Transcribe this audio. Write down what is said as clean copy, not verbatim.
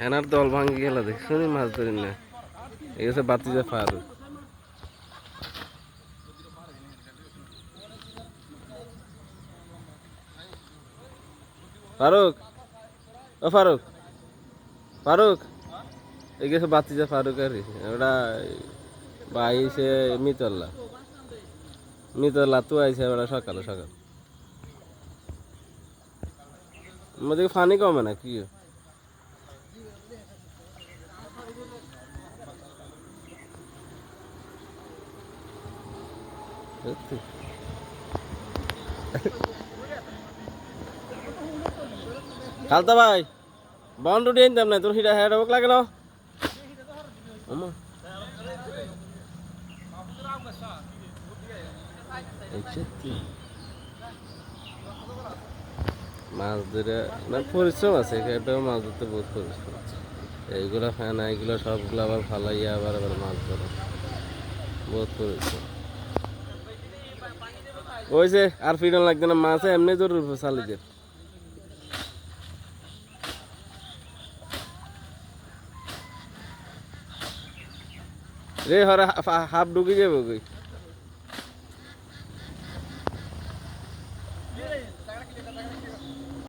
হেনার দল ভাঙ্গি গেল দেখছুনি মাছ ধরি না এই গেছে বাতিজা ফারুক ফারুক ও ফারুক ফারুক এই গেছে বাতিজা ফারুক আর ওটা আইছে মিতল্লা তো আইছে ওরা সকালে সকাল আমাদের ফানি কমে না কি খালতা ভাই বাউন্ডারি আনতাম না তোর হিটা হেড লাগে না মাছ ধরে না পরিশ্রম আছে এটাও মাছ ধরতে বহুত পরিশ্রম এইগুলা ফেনা এইগুলো সবগুলো আবার ফালাইয়া আবার আবার মাছ ধরে বহুত পরিশ্রম ওই যে আর ফিরন লাগবে না মাছে এমনি জরুর চালিয়ে রে হরে হাফ ঢুকে যাবো কই